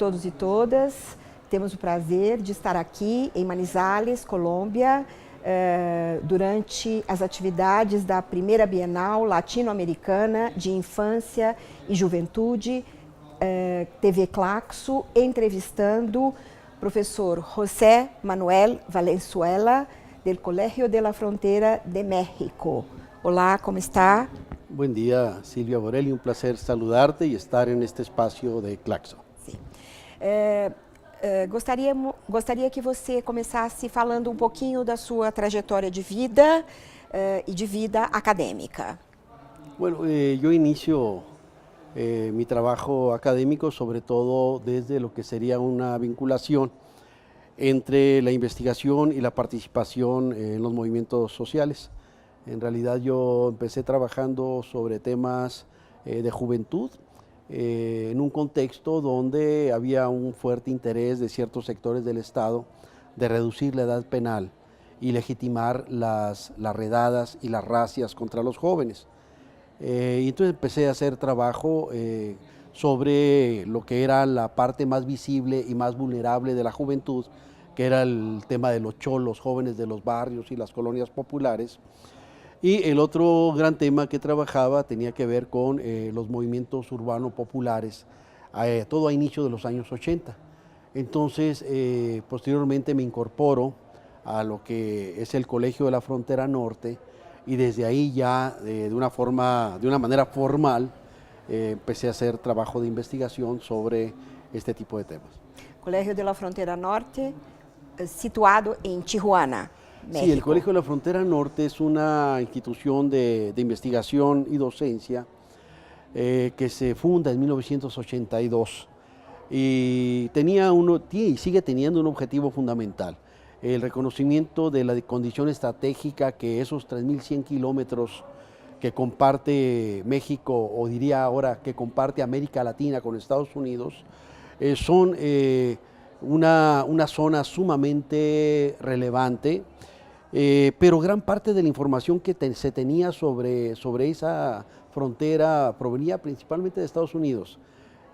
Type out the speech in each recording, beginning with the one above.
todos e todas. Temos o prazer de estar aqui em Manizales, Colômbia, durante as atividades da primeira Bienal Latino-Americana de Infância e Juventude, TV Claxo, entrevistando o professor José Manuel Valenzuela, del Colegio de la Frontera de México. Olá, como está? Buen día, Silvia Borelli, un placer saludarte y estar en este espacio de Claxo. Sim. Gostaria que você começasse falando um pouquinho da sua trajetória de vida e de vida acadêmica. Bueno, yo inicio mi trabajo académico sobre todo desde lo que sería una vinculación entre la investigación y la participación en los movimientos sociales. En realidad yo empecé trabajando sobre temas de juventud en un contexto donde había un fuerte interés de ciertos sectores del Estado de reducir la edad penal y legitimar las redadas y las racias contra los jóvenes. Y entonces empecé a hacer trabajo sobre lo que era la parte más visible y más vulnerable de la juventud, que era el tema de los cholos, jóvenes de los barrios y las colonias populares. Y el otro gran tema que trabajaba tenía que ver con los movimientos urbanos populares, todo a inicio de los años 80. Entonces, posteriormente me incorporo a lo que es el Colegio de la Frontera Norte y desde ahí ya de una manera formal empecé a hacer trabajo de investigación sobre este tipo de temas. Colegio de la Frontera Norte, situado en Tijuana, México. Sí, el Colegio de la Frontera Norte es una institución de investigación y docencia que se funda en 1982 y sigue teniendo un objetivo fundamental, el reconocimiento de la condición estratégica que esos 3.100 kilómetros que comparte México, o diría ahora que comparte América Latina con Estados Unidos, son una zona sumamente relevante, pero gran parte de la información que se tenía sobre esa frontera provenía principalmente de Estados Unidos.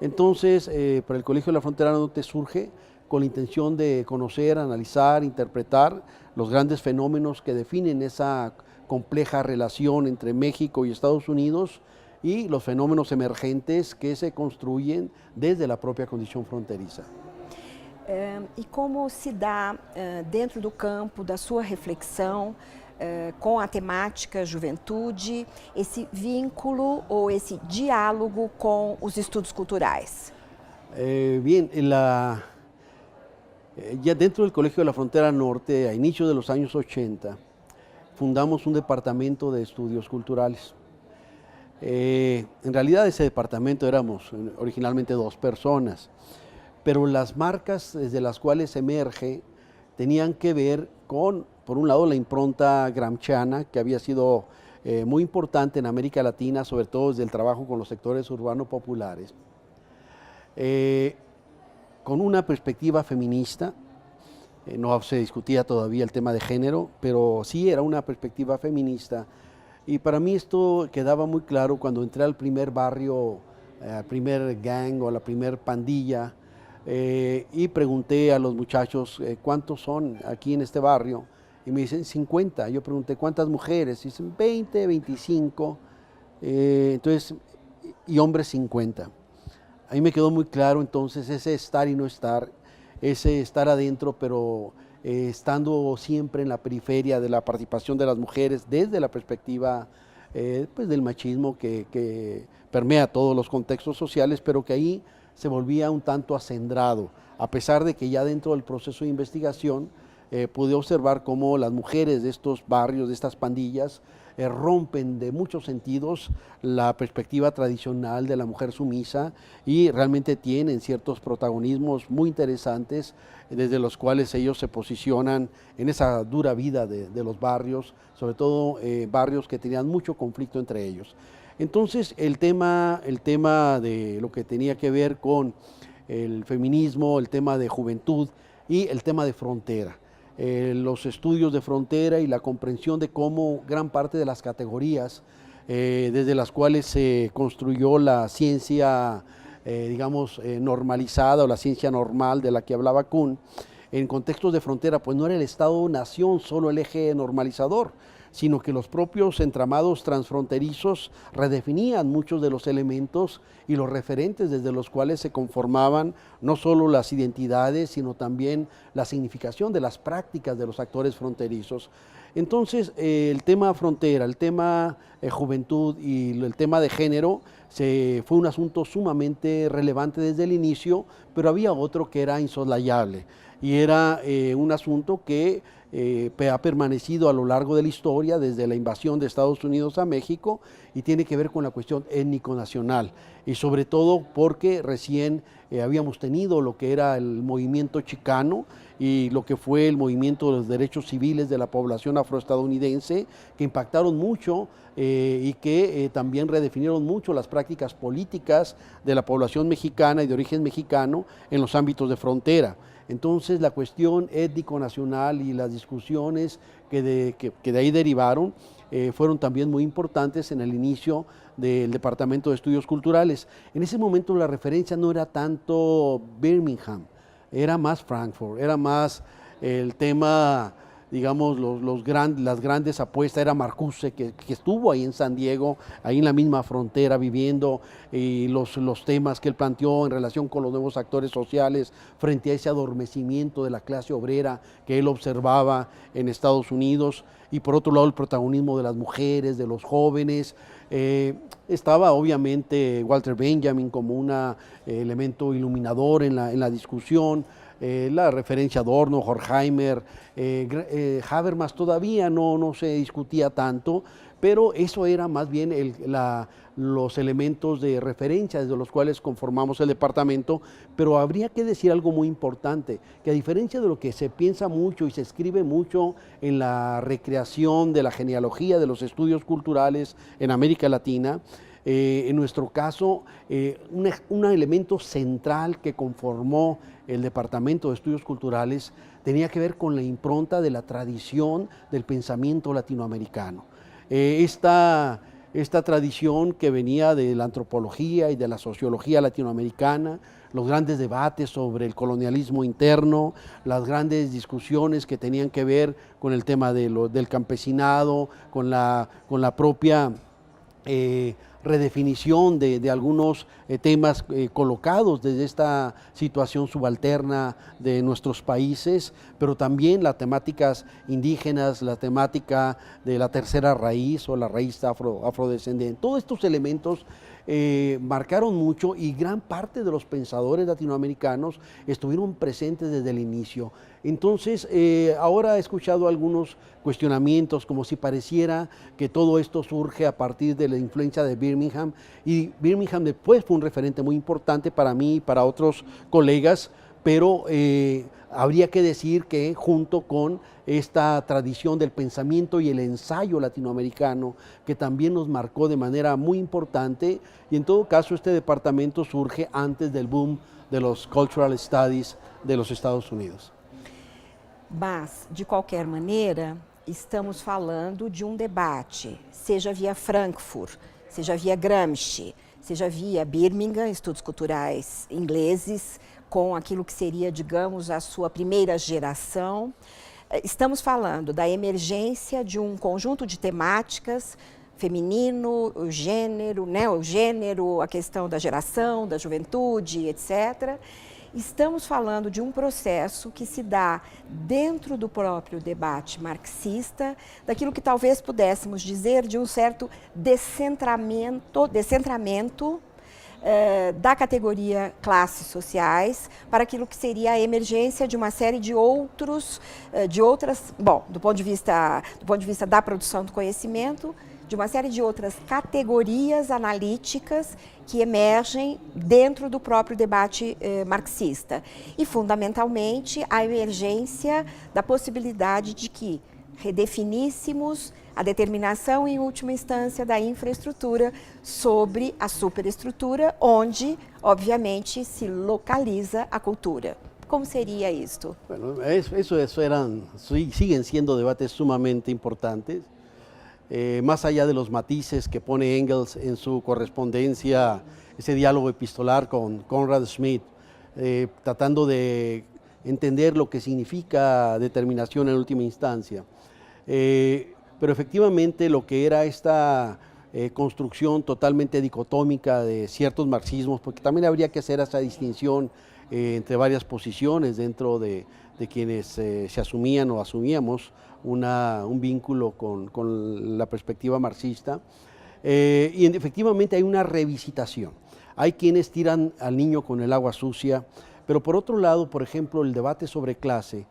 Entonces, para el Colegio de la Frontera Norte surge con la intención de conocer, analizar, interpretar los grandes fenómenos que definen esa compleja relación entre México y Estados Unidos y los fenómenos emergentes que se construyen desde la propia condición fronteriza. E como se dá, dentro do campo da sua reflexão, com a temática juventude, esse vínculo ou esse diálogo com os estudos culturais? Bien, ya dentro del Colegio de la Frontera Norte, a inicios de los años 80, fundamos un departamento de estudios culturales. En realidad ese departamento éramos originalmente 2 personas, pero las marcas desde las cuales emerge tenían que ver con, por un lado, la impronta gramsciana, que había sido muy importante en América Latina, sobre todo desde el trabajo con los sectores urbanos populares, con una perspectiva feminista. No se discutía todavía el tema de género, pero sí era una perspectiva feminista. Y para mí esto quedaba muy claro cuando entré al primer barrio, al primer gang o a la primer pandilla, y pregunté a los muchachos cuántos son aquí en este barrio, y me dicen 50. Yo pregunté cuántas mujeres, y dicen 20, 25, entonces, y hombres 50. Ahí me quedó muy claro entonces ese estar y no estar, ese estar adentro, pero estando siempre en la periferia de la participación de las mujeres desde la perspectiva pues del machismo que permea todos los contextos sociales, pero que ahí se volvía un tanto acendrado, a pesar de que ya dentro del proceso de investigación pude observar cómo las mujeres de estos barrios, de estas pandillas, rompen de muchos sentidos la perspectiva tradicional de la mujer sumisa y realmente tienen ciertos protagonismos muy interesantes desde los cuales ellos se posicionan en esa dura vida de los barrios, sobre todo barrios que tenían mucho conflicto entre ellos. Entonces el tema de lo que tenía que ver con el feminismo, el tema de juventud y el tema de frontera. Los estudios de frontera y la comprensión de cómo gran parte de las categorías desde las cuales se construyó la ciencia digamos, normalizada o la ciencia normal de la que hablaba Kuhn, en contextos de frontera, pues no era el Estado-nación solo el eje normalizador, sino que los propios entramados transfronterizos redefinían muchos de los elementos y los referentes desde los cuales se conformaban no solo las identidades, sino también la significación de las prácticas de los actores fronterizos. Entonces, el tema frontera, el tema juventud y el tema de género fue un asunto sumamente relevante desde el inicio, pero había otro que era insoslayable y era un asunto que ha permanecido a lo largo de la historia, desde la invasión de Estados Unidos a México, y tiene que ver con la cuestión étnico-nacional, y sobre todo porque recién habíamos tenido lo que era el movimiento chicano y lo que fue el movimiento de los derechos civiles de la población afroestadounidense, que impactaron mucho y que también redefinieron mucho las prácticas políticas de la población mexicana y de origen mexicano en los ámbitos de frontera. Entonces, la cuestión étnico-nacional y las discusiones que de ahí derivaron fueron también muy importantes en el inicio del Departamento de Estudios Culturales. En ese momento la referencia no era tanto Birmingham, era más Frankfurt, era más el tema, digamos, las grandes apuestas, era Marcuse, que estuvo ahí en San Diego, ahí en la misma frontera viviendo, y los temas que él planteó en relación con los nuevos actores sociales frente a ese adormecimiento de la clase obrera que él observaba en Estados Unidos, y por otro lado el protagonismo de las mujeres, de los jóvenes. Estaba obviamente Walter Benjamin como un elemento iluminador en la discusión, la referencia a Adorno, Horkheimer, Habermas todavía no se discutía tanto, pero eso era más bien los elementos de referencia desde los cuales conformamos el departamento. Pero habría que decir algo muy importante, que a diferencia de lo que se piensa mucho y se escribe mucho en la recreación de la genealogía de los estudios culturales en América Latina, en nuestro caso, un elemento central que conformó el Departamento de Estudios Culturales tenía que ver con la impronta de la tradición del pensamiento latinoamericano. Esta tradición que venía de la antropología y de la sociología latinoamericana, los grandes debates sobre el colonialismo interno, las grandes discusiones que tenían que ver con el tema del campesinado, con la propia redefinición de algunos temas colocados desde esta situación subalterna de nuestros países, pero también las temáticas indígenas, la temática de la tercera raíz o la raíz afrodescendiente. Todos estos elementos marcaron mucho, y gran parte de los pensadores latinoamericanos estuvieron presentes desde el inicio. Entonces, ahora he escuchado algunos cuestionamientos como si pareciera que todo esto surge a partir de la influencia de Birmingham, y Birmingham después fue un referente muy importante para mí y para otros colegas, pero habría que decir que junto con esta tradición del pensamiento y el ensayo latinoamericano, que también nos marcó de manera muy importante, y en todo caso este departamento surge antes del boom de los Cultural Studies de los Estados Unidos. Mas, de qualquer maneira, estamos falando de debate, seja via Frankfurt, seja via Gramsci, seja via Birmingham, estudos culturais ingleses, com aquilo que seria, digamos, a sua primeira geração. Estamos falando da emergência de conjunto de temáticas, feminino, o gênero, a questão da geração, da juventude, etc. Estamos falando de processo que se dá dentro do próprio debate marxista, daquilo que talvez pudéssemos dizer de certo descentramento da categoria classes sociais para aquilo que seria a emergência de uma série de outras, do ponto de vista da produção do conhecimento, de uma série de outras categorias analíticas que emergem dentro do próprio debate marxista. E, fundamentalmente, a emergência da possibilidade de que redefiníssemos a determinação, em última instância, da infraestrutura sobre a superestrutura, onde, obviamente, se localiza a cultura. ¿Cómo sería esto? Bueno, siguen siendo debates sumamente importantes. más allá de los matices que pone Engels en su correspondencia, ese diálogo epistolar con Conrad Schmidt, tratando de entender lo que significa determinación en última instancia. Pero efectivamente lo que era esta construcción totalmente dicotómica de ciertos marxismos, porque también habría que hacer esa distinción entre varias posiciones dentro de quienes se asumían o asumíamos un vínculo con la perspectiva marxista. Y efectivamente hay una revisitación. Hay quienes tiran al niño con el agua sucia, pero por otro lado, por ejemplo, el debate sobre clase,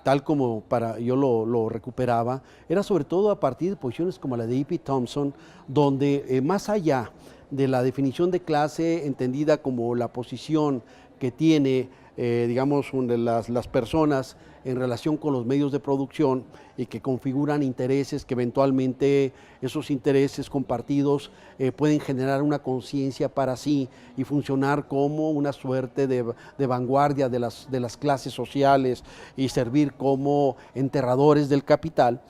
tal como yo lo recuperaba, era sobre todo a partir de posiciones como la de E.P. Thompson, donde más allá de la definición de clase entendida como la posición que tiene, digamos, las personas en relación con los medios de producción y que configuran intereses que eventualmente esos intereses compartidos pueden generar una conciencia para sí y funcionar como una suerte de vanguardia de las clases sociales y servir como enterradores del capital.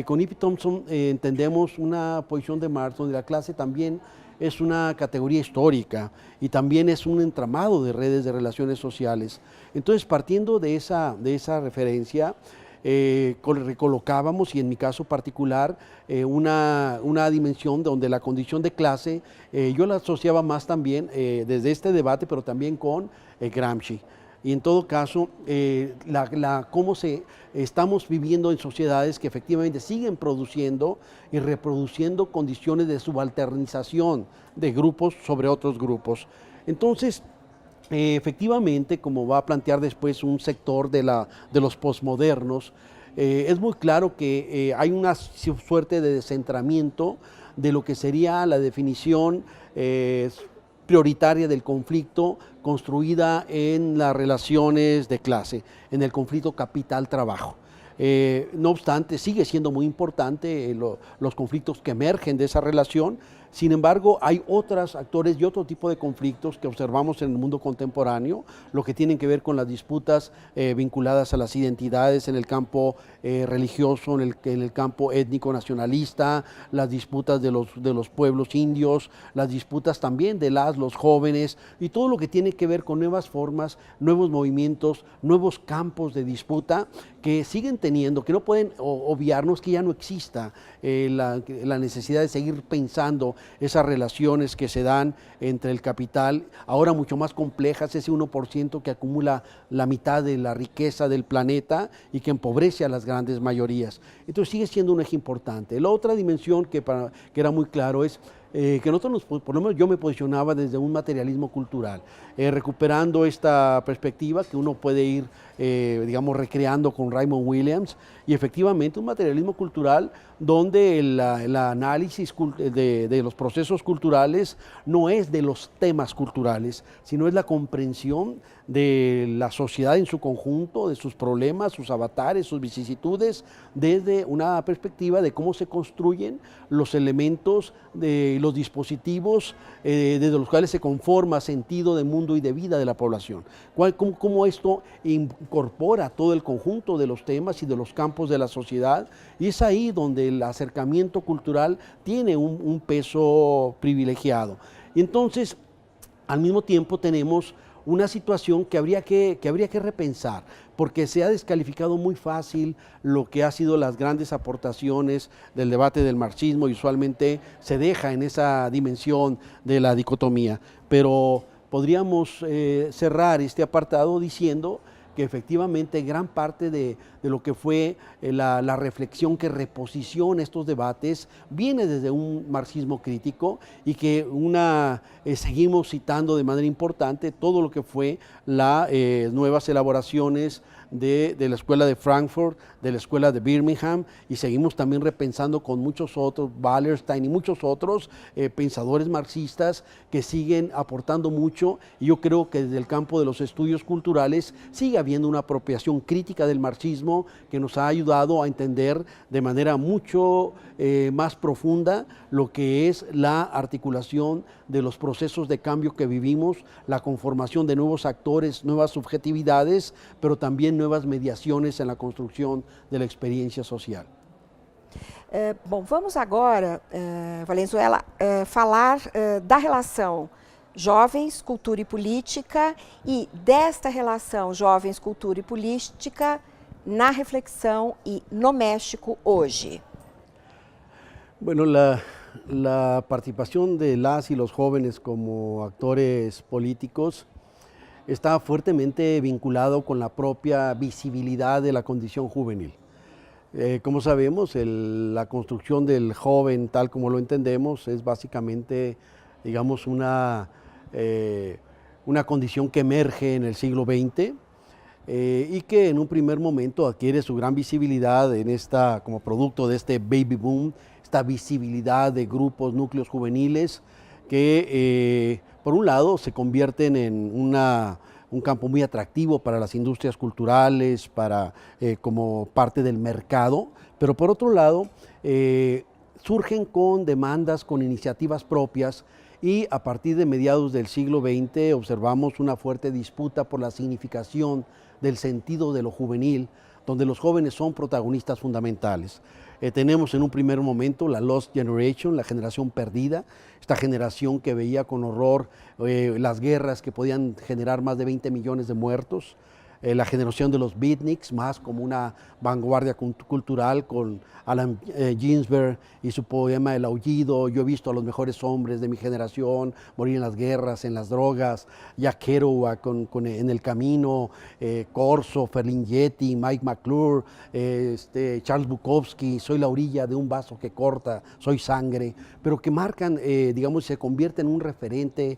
Con E.P. Thompson entendemos una posición de Marx donde la clase también es una categoría histórica y también es un entramado de redes de relaciones sociales. Entonces, partiendo de esa referencia, recolocábamos, y en mi caso particular, una dimensión donde la condición de clase, yo la asociaba más también desde este debate, pero también con Gramsci. Y en todo caso, cómo estamos viviendo en sociedades que efectivamente siguen produciendo y reproduciendo condiciones de subalternización de grupos sobre otros grupos. Entonces, efectivamente, como va a plantear después un sector de los posmodernos, es muy claro que hay una suerte de descentramiento de lo que sería la definición prioritaria del conflicto construida en las relaciones de clase, en el conflicto capital-trabajo. No obstante, sigue siendo muy importante los conflictos que emergen de esa relación. Sin embargo, hay otros actores y otro tipo de conflictos que observamos en el mundo contemporáneo, lo que tienen que ver con las disputas vinculadas a las identidades en el campo religioso, en el campo étnico nacionalista, las disputas de los pueblos indios, las disputas también de los jóvenes y todo lo que tiene que ver con nuevas formas, nuevos movimientos, nuevos campos de disputa que siguen teniendo, que no pueden obviarnos que ya no exista la necesidad de seguir pensando esas relaciones que se dan entre el capital, ahora mucho más complejas, ese 1% que acumula la mitad de la riqueza del planeta y que empobrece a las grandes mayorías. Entonces sigue siendo un eje importante. La otra dimensión que era muy claro es que nosotros, por lo menos yo me posicionaba desde un materialismo cultural, recuperando esta perspectiva que uno puede ir, digamos, recreando con Raymond Williams, y efectivamente un materialismo cultural donde el análisis de los procesos culturales no es de los temas culturales, sino es la comprensión de la sociedad en su conjunto, de sus problemas, sus avatares, sus vicisitudes, desde una perspectiva de cómo se construyen los elementos de los dispositivos desde los cuales se conforma sentido de mundo y de vida de la población. Cómo esto incorpora todo el conjunto de los temas y de los campos de la sociedad, y es ahí donde el acercamiento cultural tiene un peso privilegiado. Y entonces, al mismo tiempo tenemos una situación que habría que repensar, porque se ha descalificado muy fácil lo que ha sido las grandes aportaciones del debate del marxismo, y usualmente se deja en esa dimensión de la dicotomía. Pero podríamos cerrar este apartado diciendo que efectivamente gran parte de lo que fue la reflexión que reposiciona estos debates viene desde un marxismo crítico, y que seguimos citando de manera importante todo lo que fue las nuevas elaboraciones de la Escuela de Frankfurt, de la Escuela de Birmingham, y seguimos también repensando con muchos otros, Wallerstein y muchos otros pensadores marxistas que siguen aportando mucho, y yo creo que desde el campo de los estudios culturales sigue habiendo una apropiación crítica del marxismo que nos ha ayudado a entender de manera mucho más profunda lo que es la articulación de los procesos de cambio que vivimos, la conformación de nuevos actores, nuevas subjetividades, pero también nuevas mediaciones en la construcción de la experiencia social. Bom, vamos agora, Valenzuela, falar da relação jovens, cultura e política e desta relação jovens, cultura e política na reflexão e no México hoje. Bueno, la participación de las y los jóvenes como actores políticos está fuertemente vinculado con la propia visibilidad de la condición juvenil. Como sabemos, la construcción del joven, tal como lo entendemos, es básicamente, digamos, una condición que emerge en el siglo XX y que en un primer momento adquiere su gran visibilidad como producto de este baby boom, esta visibilidad de grupos, núcleos juveniles que, por un lado, se convierten en un campo muy atractivo para las industrias culturales, como parte del mercado, pero por otro lado surgen con demandas, con iniciativas propias y a partir de mediados del siglo XX observamos una fuerte disputa por la significación del sentido de lo juvenil, donde los jóvenes son protagonistas fundamentales. Tenemos en un primer momento la Lost Generation, la generación perdida, esta generación que veía con horror las guerras que podían generar más de 20 millones de muertos, la generación de los beatniks, más como una vanguardia cultural con Allen Ginsberg y su poema El Aullido. Yo he visto a los mejores hombres de mi generación morir en las guerras, en las drogas, Jack Kerouac en El Camino, Corso, Ferlinghetti, Mike McClure, Charles Bukowski, Soy la orilla de un vaso que corta, Soy sangre, pero que marcan, digamos, se convierte en un referente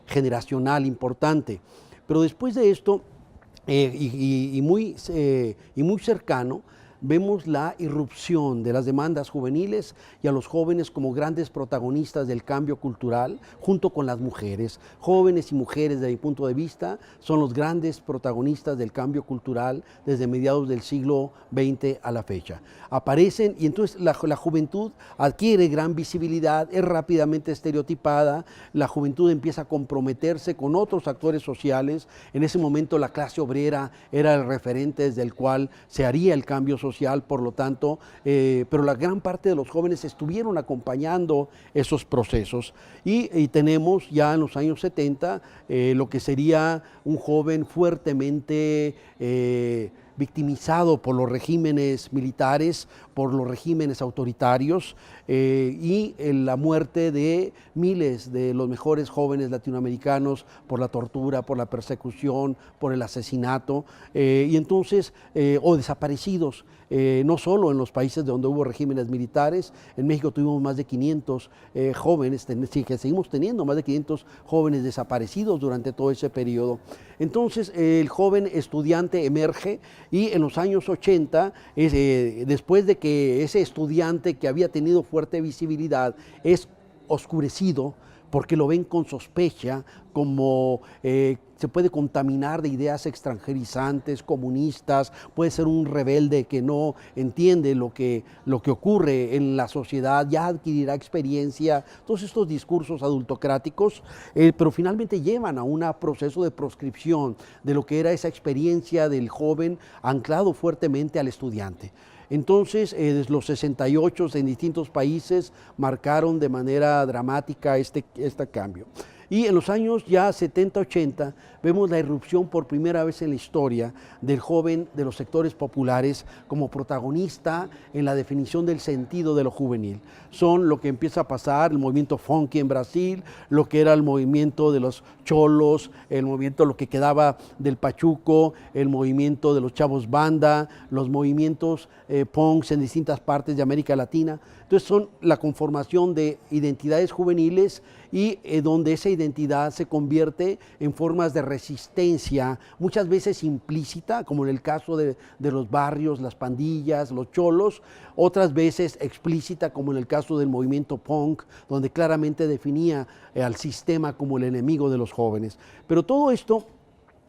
generacional importante. Pero después de esto, y muy cercano, vemos la irrupción de las demandas juveniles y a los jóvenes como grandes protagonistas del cambio cultural, junto con las mujeres. Jóvenes y mujeres, desde mi punto de vista, son los grandes protagonistas del cambio cultural desde mediados del siglo XX a la fecha. Aparecen y entonces la juventud adquiere gran visibilidad, es rápidamente estereotipada, la juventud empieza a comprometerse con otros actores sociales. En ese momento la clase obrera era el referente desde el cual se haría el cambio social, por lo tanto, pero la gran parte de los jóvenes estuvieron acompañando esos procesos y tenemos ya en los años 70 lo que sería un joven fuertemente victimizado por los regímenes militares, por los regímenes autoritarios y la muerte de miles de los mejores jóvenes latinoamericanos por la tortura, por la persecución, por el asesinato y entonces, o desaparecidos. No solo en los países donde hubo regímenes militares, en México tuvimos más de 500 jóvenes, que seguimos teniendo más de 500 jóvenes desaparecidos durante todo ese periodo. Entonces el joven estudiante emerge y en los años 80, después de que ese estudiante que había tenido fuerte visibilidad es oscurecido, porque lo ven con sospecha, como se puede contaminar de ideas extranjerizantes, comunistas, puede ser un rebelde que no entiende lo que ocurre en la sociedad, ya adquirirá experiencia, todos estos discursos adultocráticos, pero finalmente llevan a un proceso de proscripción de lo que era esa experiencia del joven anclado fuertemente al estudiante. Entonces, desde los 68 en distintos países marcaron de manera dramática este cambio. Y en los años ya 70-80 vemos la irrupción por primera vez en la historia del joven de los sectores populares como protagonista en la definición del sentido de lo juvenil. Son lo que empieza a pasar, el movimiento funky en Brasil, lo que era el movimiento de los cholos, el movimiento, lo que quedaba del pachuco, el movimiento de los chavos banda, los movimientos punks en distintas partes de América Latina. Entonces son la conformación de identidades juveniles y donde esa identidad se convierte en formas de resistencia, muchas veces implícita, como en el caso de los barrios, las pandillas, los cholos, otras veces explícita, como en el caso del movimiento punk, donde claramente definía al sistema como el enemigo de los jóvenes. Pero todo esto,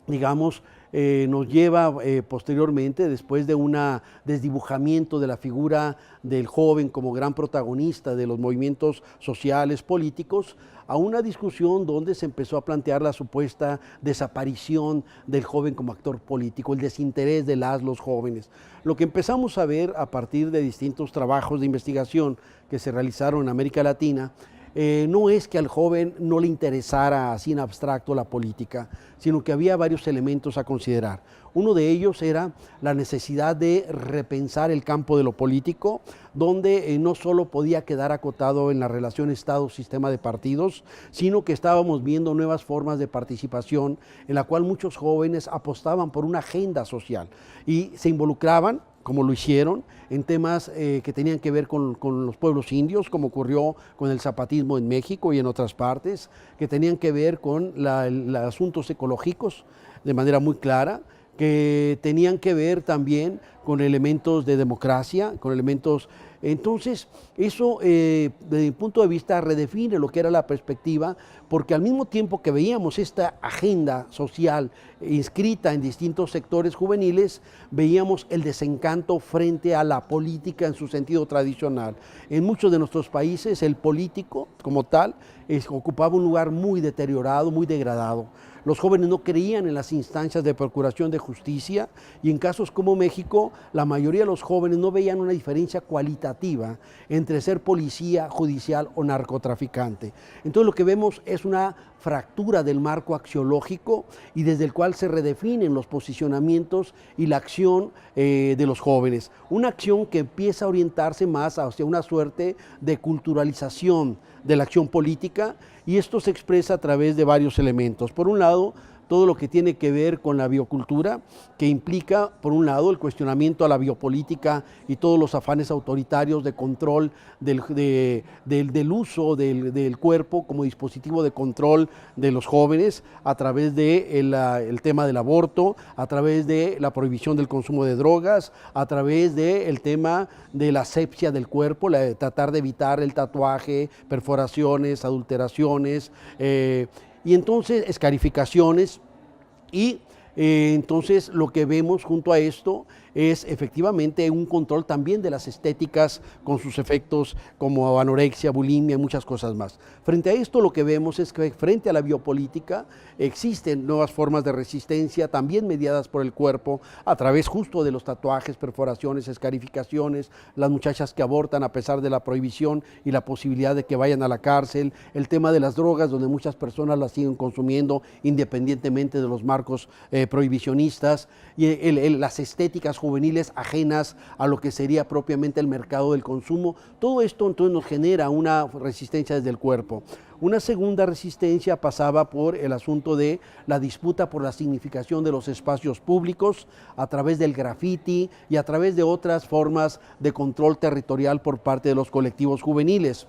digamos, nos lleva posteriormente, después de un desdibujamiento de la figura del joven como gran protagonista de los movimientos sociales, políticos, a una discusión donde se empezó a plantear la supuesta desaparición del joven como actor político, el desinterés de los jóvenes. Lo que empezamos a ver a partir de distintos trabajos de investigación que se realizaron en América Latina, no es que al joven no le interesara así en abstracto la política, sino que había varios elementos a considerar. Uno de ellos era la necesidad de repensar el campo de lo político, donde no solo podía quedar acotado en la relación Estado-sistema de partidos, sino que estábamos viendo nuevas formas de participación en la cual muchos jóvenes apostaban por una agenda social y se involucraban, como lo hicieron, en temas que tenían que ver con los pueblos indios, como ocurrió con el zapatismo en México y en otras partes, que tenían que ver con los asuntos ecológicos de manera muy clara, que tenían que ver también con elementos de democracia, con elementos. Entonces, eso desde mi punto de vista redefine lo que era la perspectiva, porque al mismo tiempo que veíamos esta agenda social inscrita en distintos sectores juveniles, veíamos el desencanto frente a la política en su sentido tradicional. En muchos de nuestros países el político como tal ocupaba un lugar muy deteriorado, muy degradado. Los jóvenes no creían en las instancias de procuración de justicia y en casos como México, la mayoría de los jóvenes no veían una diferencia cualitativa entre ser policía, judicial o narcotraficante. Entonces lo que vemos es una fractura del marco axiológico y desde el cual se redefinen los posicionamientos y la acción de los jóvenes. Una acción que empieza a orientarse más hacia una suerte de culturalización de la acción política, y esto se expresa a través de varios elementos. Por un lado, todo lo que tiene que ver con la biocultura, que implica, por un lado, el cuestionamiento a la biopolítica y todos los afanes autoritarios de control del uso del cuerpo como dispositivo de control de los jóvenes, a través del tema del aborto, a través de la prohibición del consumo de drogas, a través del tema de la asepsia del cuerpo, tratar de evitar el tatuaje, perforaciones, adulteraciones, y entonces escarificaciones, y entonces lo que vemos junto a esto es efectivamente un control también de las estéticas con sus efectos como anorexia, bulimia y muchas cosas más. Frente a esto lo que vemos es que frente a la biopolítica existen nuevas formas de resistencia también mediadas por el cuerpo a través justo de los tatuajes, perforaciones, escarificaciones, las muchachas que abortan a pesar de la prohibición y la posibilidad de que vayan a la cárcel, el tema de las drogas donde muchas personas las siguen consumiendo independientemente de los marcos prohibicionistas, y las estéticas juveniles ajenas a lo que sería propiamente el mercado del consumo. Todo esto entonces nos genera una resistencia desde el cuerpo. Una segunda resistencia pasaba por el asunto de la disputa por la significación de los espacios públicos a través del graffiti y a través de otras formas de control territorial por parte de los colectivos juveniles.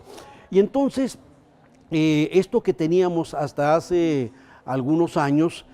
Y entonces, esto que teníamos hasta hace algunos años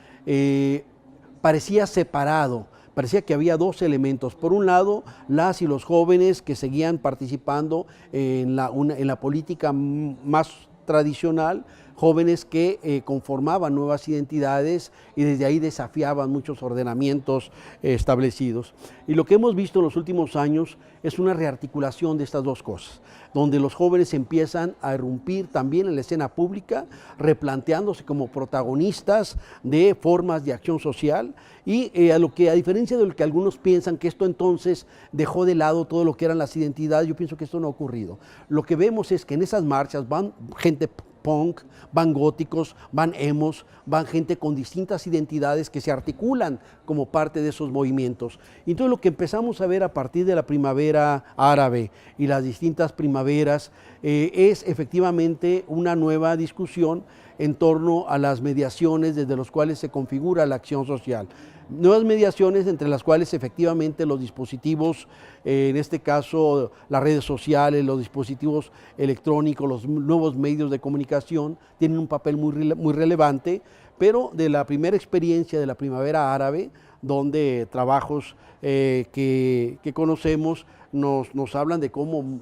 parecía separado. Parecía que había dos elementos. Por un lado, las y los jóvenes que seguían participando en la política más tradicional, jóvenes que conformaban nuevas identidades y desde ahí desafiaban muchos ordenamientos establecidos. Y lo que hemos visto en los últimos años es una rearticulación de estas dos cosas, donde los jóvenes empiezan a irrumpir también en la escena pública, replanteándose como protagonistas de formas de acción social, y a diferencia de lo que algunos piensan que esto entonces dejó de lado todo lo que eran las identidades, yo pienso que esto no ha ocurrido. Lo que vemos es que en esas marchas van gente punk, van góticos, van emos, van gente con distintas identidades que se articulan como parte de esos movimientos. Y entonces lo que empezamos a ver a partir de la primavera árabe y las distintas primaveras es efectivamente una nueva discusión en torno a las mediaciones desde las cuales se configura la acción social. Nuevas mediaciones entre las cuales efectivamente los dispositivos, en este caso las redes sociales, los dispositivos electrónicos, los nuevos medios de comunicación tienen un papel muy relevante, pero de la primera experiencia de la primavera árabe, donde trabajos que conocemos nos hablan de cómo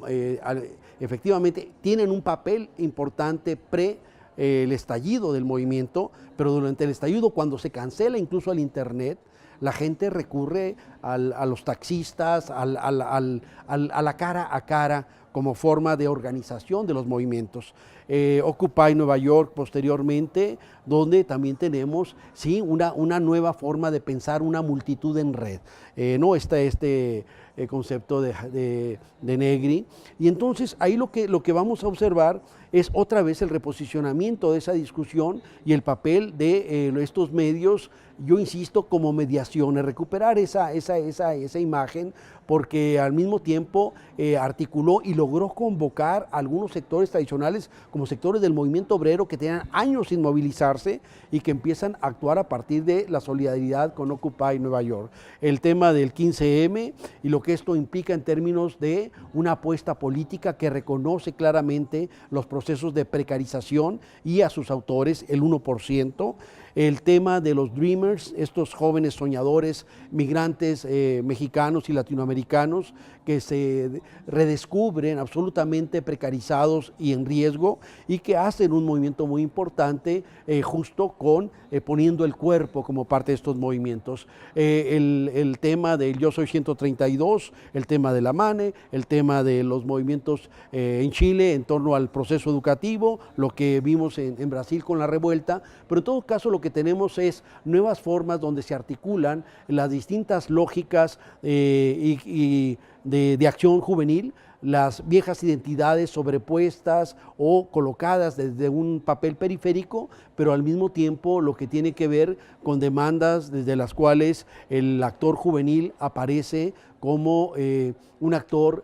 efectivamente tienen un papel importante el estallido del movimiento, pero durante el estallido, cuando se cancela incluso el internet, la gente recurre a los taxistas, a la cara a cara, como forma de organización de los movimientos. Occupy Nueva York posteriormente, donde también tenemos sí, una nueva forma de pensar una multitud en red. No está este concepto de Negri. Y entonces ahí lo que vamos a observar es otra vez el reposicionamiento de esa discusión y el papel de estos medios, yo insisto, como mediaciones, recuperar esa imagen, porque al mismo tiempo articuló y logró convocar a algunos sectores tradicionales como sectores del movimiento obrero que tenían años sin movilizarse y que empiezan a actuar a partir de la solidaridad con Occupy Nueva York. El tema del 15M y lo que esto implica en términos de una apuesta política que reconoce claramente los procesos de precarización y a sus autores, el 1%. El tema de los Dreamers, estos jóvenes soñadores, migrantes mexicanos y latinoamericanos que se redescubren absolutamente precarizados y en riesgo y que hacen un movimiento muy importante justo con poniendo el cuerpo como parte de estos movimientos. El tema del Yo Soy 132, el tema de la MANE, el tema de los movimientos en Chile en torno al proceso educativo, lo que vimos en Brasil con la revuelta, pero en todo caso lo que tenemos es nuevas formas donde se articulan las distintas lógicas y de acción juvenil, las viejas identidades sobrepuestas o colocadas desde un papel periférico, pero al mismo tiempo lo que tiene que ver con demandas desde las cuales el actor juvenil aparece como un actor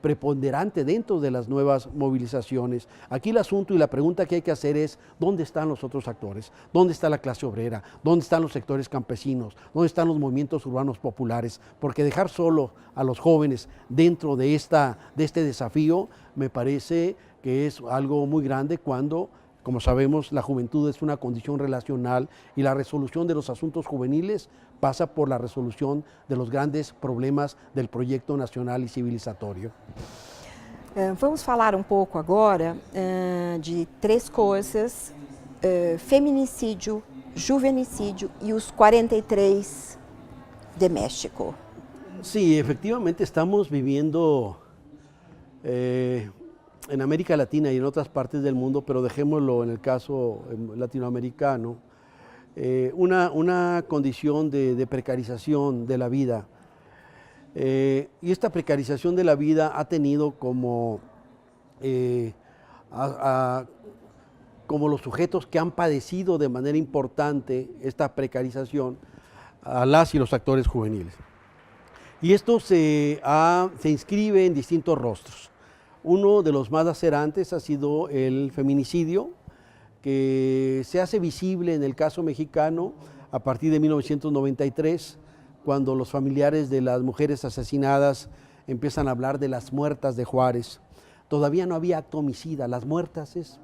preponderante dentro de las nuevas movilizaciones. Aquí el asunto y la pregunta que hay que hacer es ¿dónde están los otros actores? ¿Dónde está la clase obrera? ¿Dónde están los sectores campesinos? ¿Dónde están los movimientos urbanos populares? Porque dejar solo a los jóvenes dentro de este desafío me parece que es algo muy grande cuando, como sabemos, la juventud es una condición relacional y la resolución de los asuntos juveniles pasa por la resolución de los grandes problemas del proyecto nacional y civilizatorio. Vamos falar pouco agora de três coisas: feminicídio, juvenicídio e os 43 de México. Sí, efectivamente estamos viviendo en América Latina y en otras partes del mundo, pero dejémoslo en el caso latinoamericano, una condición de precarización de la vida. Y esta precarización de la vida ha tenido como, como los sujetos que han padecido de manera importante esta precarización a las y los actores juveniles. Y esto se inscribe en distintos rostros. Uno de los más lacerantes ha sido el feminicidio, que se hace visible en el caso mexicano a partir de 1993, cuando los familiares de las mujeres asesinadas empiezan a hablar de las muertas de Juárez. Todavía no había acto homicida, las muertas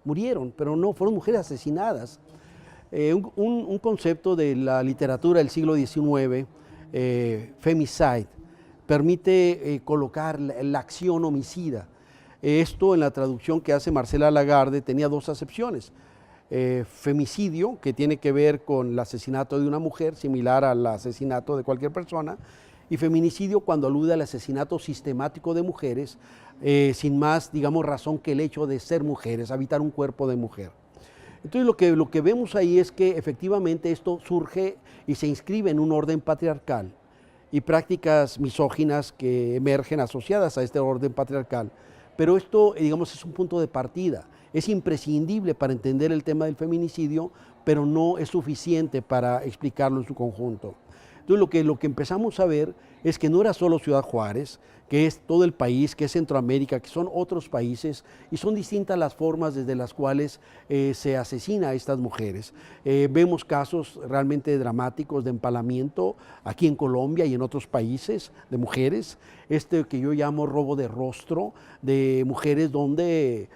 murieron, pero no, fueron mujeres asesinadas. Un concepto de la literatura del siglo XIX, femicide, permite colocar la acción homicida. Esto en la traducción que hace Marcela Lagarde tenía dos acepciones. Femicidio, que tiene que ver con el asesinato de una mujer, similar al asesinato de cualquier persona, y feminicidio cuando alude al asesinato sistemático de mujeres, sin más, digamos, razón que el hecho de ser mujeres, habitar un cuerpo de mujer. Entonces lo que vemos ahí es que efectivamente esto surge y se inscribe en un orden patriarcal y prácticas misóginas que emergen asociadas a este orden patriarcal. Pero esto, digamos, es un punto de partida. Es imprescindible para entender el tema del feminicidio, pero no es suficiente para explicarlo en su conjunto. Entonces, lo que empezamos a ver es que no era solo Ciudad Juárez, que es todo el país, que es Centroamérica, que son otros países, y son distintas las formas desde las cuales se asesina a estas mujeres. Vemos casos realmente dramáticos de empalamiento aquí en Colombia y en otros países de mujeres, que yo llamo robo de rostro, de mujeres donde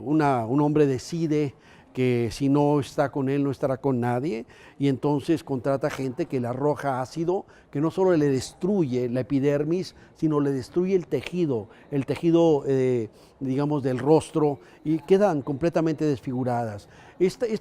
un hombre decide que si no está con él no estará con nadie, y entonces contrata gente que le arroja ácido, que no solo le destruye la epidermis, sino le destruye el tejido digamos del rostro, y quedan completamente desfiguradas.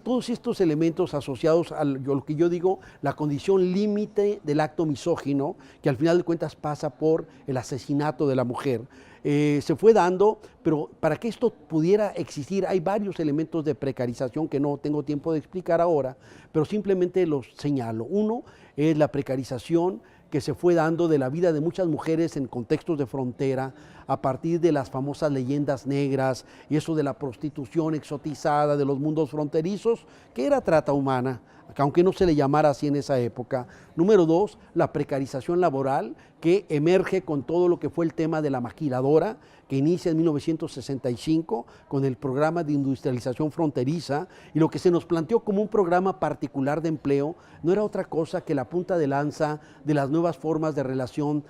Todos estos elementos asociados a lo que yo digo, la condición límite del acto misógino, que al final de cuentas pasa por el asesinato de la mujer, se fue dando, pero para que esto pudiera existir hay varios elementos de precarización que no tengo tiempo de explicar ahora, pero simplemente los señalo. Uno es la precarización que se fue dando de la vida de muchas mujeres en contextos de frontera a partir de las famosas leyendas negras y eso de la prostitución exotizada de los mundos fronterizos, que era trata humana, aunque no se le llamara así en esa época. Número dos, la precarización laboral que emerge con todo lo que fue el tema de la maquiladora, que inicia en 1965 con el programa de industrialización fronteriza, y lo que se nos planteó como un programa particular de empleo no era otra cosa que la punta de lanza de las nuevas formas de relación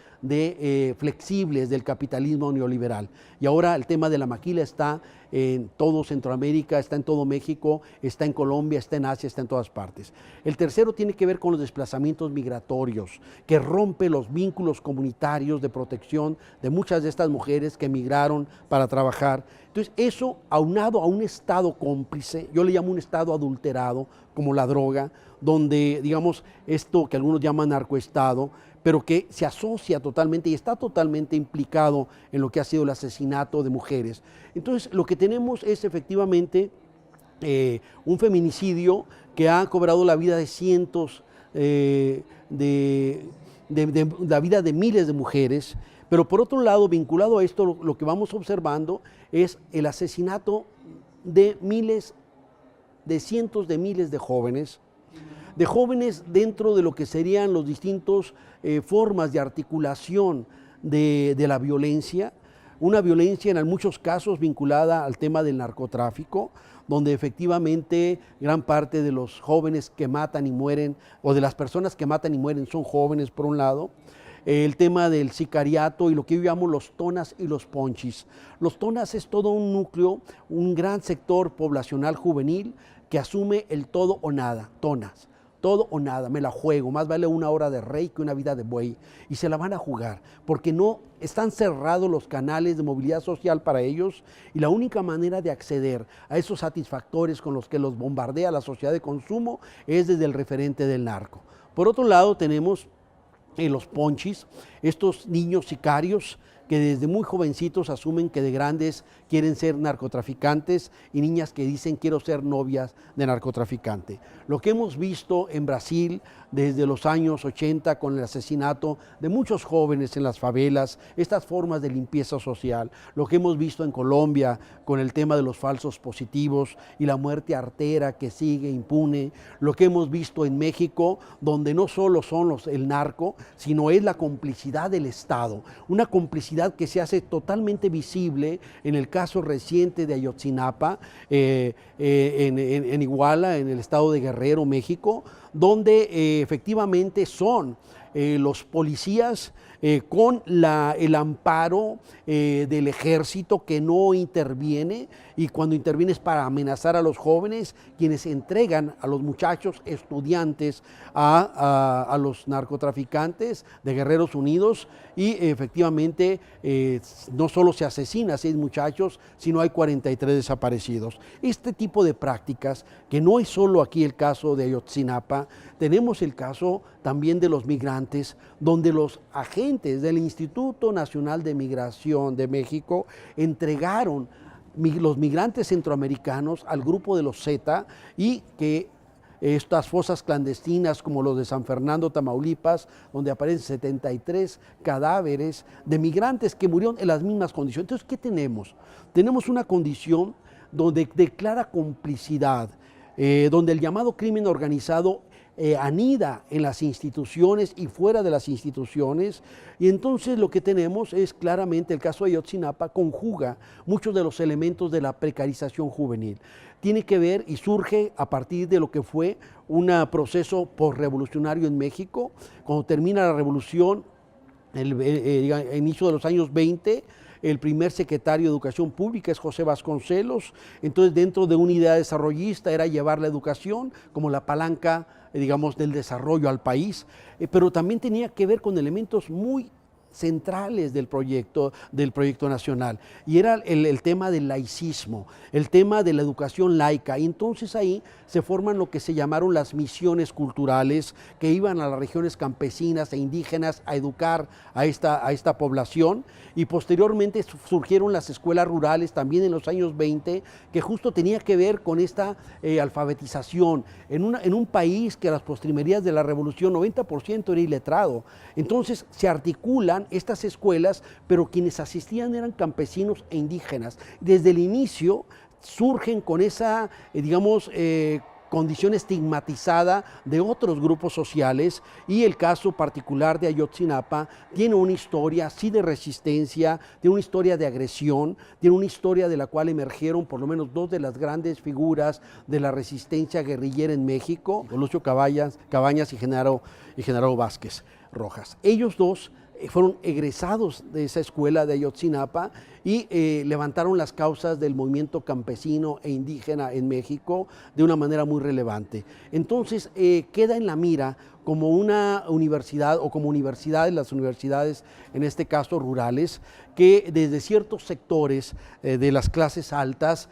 flexibles del capitalismo neoliberal. Y ahora el tema de la maquila está en todo Centroamérica, está en todo México, está en Colombia, está en Asia, está en todas partes. El tercero tiene que ver con los desplazamientos migratorios, que rompe los vínculos comunitarios de protección de muchas de estas mujeres que migraron para trabajar. Entonces eso, aunado a un estado cómplice, yo le llamo un estado adulterado, como la droga, donde, digamos, esto que algunos llaman narcoestado, pero que se asocia totalmente y está totalmente implicado en lo que ha sido el asesinato de mujeres. Entonces, lo que tenemos es efectivamente un feminicidio que ha cobrado la vida de cientos, la vida de miles de mujeres, pero por otro lado, vinculado a esto, lo que vamos observando es el asesinato de miles, de cientos de miles de jóvenes dentro de lo que serían los distintos formas de articulación de la violencia, una violencia en muchos casos vinculada al tema del narcotráfico, donde efectivamente gran parte de los jóvenes que matan y mueren, o de las personas que matan y mueren son jóvenes por un lado, el tema del sicariato y lo que yo llamo los tonas y los ponchis. Los tonas es todo un núcleo, un gran sector poblacional juvenil que asume el todo o nada, tonas. Todo o nada, me la juego, más vale una hora de rey que una vida de buey, y se la van a jugar, porque no están cerrados los canales de movilidad social para ellos, y la única manera de acceder a esos satisfactores con los que los bombardea la sociedad de consumo es desde el referente del narco. Por otro lado tenemos los ponchis, estos niños sicarios que desde muy jovencitos asumen que de grandes quieren ser narcotraficantes, y niñas que dicen quiero ser novias de narcotraficante. Lo que hemos visto en Brasil desde los años 80 con el asesinato de muchos jóvenes en las favelas, estas formas de limpieza social, lo que hemos visto en Colombia con el tema de los falsos positivos y la muerte artera que sigue impune, lo que hemos visto en México, donde no solo son el narco, sino es la complicidad del Estado, una complicidad que se hace totalmente visible en el caso reciente de Ayotzinapa, en Iguala, en el estado de Guerrero, México, donde efectivamente son los policías con el amparo del ejército que no interviene, y cuando interviene es para amenazar a los jóvenes, quienes entregan a los muchachos estudiantes a los narcotraficantes de Guerreros Unidos, y efectivamente no solo se asesina a 6 muchachos, sino hay 43 desaparecidos. Este tipo de prácticas, que no es solo aquí el caso de Ayotzinapa, tenemos el caso también de los migrantes, donde los agentes del Instituto Nacional de Migración de México entregaron los migrantes centroamericanos al grupo de los Zeta, y que estas fosas clandestinas como los de San Fernando, Tamaulipas, donde aparecen 73 cadáveres de migrantes que murieron en las mismas condiciones. Entonces, ¿qué tenemos? Tenemos una condición donde declara complicidad, donde el llamado crimen organizado anida en las instituciones y fuera de las instituciones, y entonces lo que tenemos es claramente el caso de Ayotzinapa conjuga muchos de los elementos de la precarización juvenil. Tiene que ver y surge a partir de lo que fue un proceso posrevolucionario en México, cuando termina la revolución, el inicio de los años 20, el primer secretario de Educación Pública es José Vasconcelos. Entonces, dentro de una idea desarrollista era llevar la educación como la palanca, digamos, del desarrollo al país, pero también tenía que ver con elementos muy centrales del proyecto nacional, y era el tema del laicismo, el tema de la educación laica. Y entonces ahí se forman lo que se llamaron las misiones culturales, que iban a las regiones campesinas e indígenas a educar a esta población, y posteriormente surgieron las escuelas rurales también en los años 20, que justo tenía que ver con esta alfabetización en un país que a las postrimerías de la revolución 90% era iletrado. Entonces se articulan estas escuelas, pero quienes asistían eran campesinos e indígenas. Desde el inicio surgen con esa, condición estigmatizada de otros grupos sociales, y el caso particular de Ayotzinapa tiene una historia sí de resistencia, tiene una historia de agresión, tiene una historia de la cual emergieron por lo menos dos de las grandes figuras de la resistencia guerrillera en México, Lucio Cabañas y Genaro Vázquez Rojas. Ellos dos fueron egresados de esa escuela de Ayotzinapa y levantaron las causas del movimiento campesino e indígena en México de una manera muy relevante. Entonces queda en la mira como una universidad, o como universidades, las universidades en este caso rurales, que desde ciertos sectores de las clases altas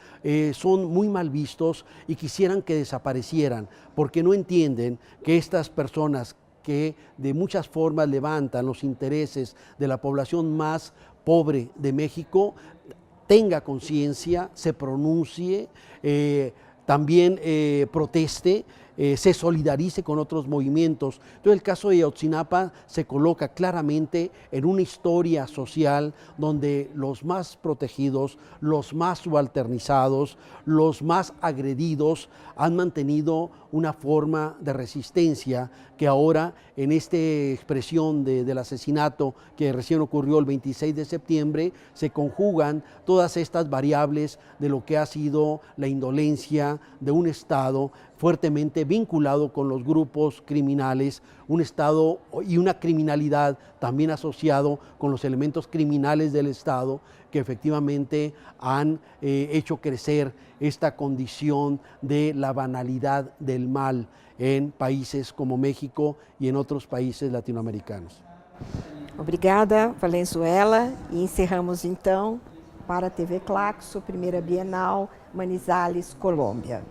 son muy mal vistos y quisieran que desaparecieran, porque no entienden que estas personas que de muchas formas levantan los intereses de la población más pobre de México, tenga conciencia, se pronuncie, también proteste, se solidarice con otros movimientos. Entonces el caso de Ayotzinapa se coloca claramente en una historia social donde los más protegidos, los más subalternizados, los más agredidos han mantenido una forma de resistencia que ahora, en esta expresión del asesinato que recién ocurrió el 26 de septiembre, se conjugan todas estas variables de lo que ha sido la indolencia de un Estado fuertemente vinculado con los grupos criminales, un Estado y una criminalidad también asociado con los elementos criminales del Estado, que efectivamente han hecho crecer esta condición de la banalidad del mal en países como México y en otros países latinoamericanos. Obrigada, Valenzuela. E encerramos então para a TV Claxo, primeira Bienal, Manizales, Colômbia.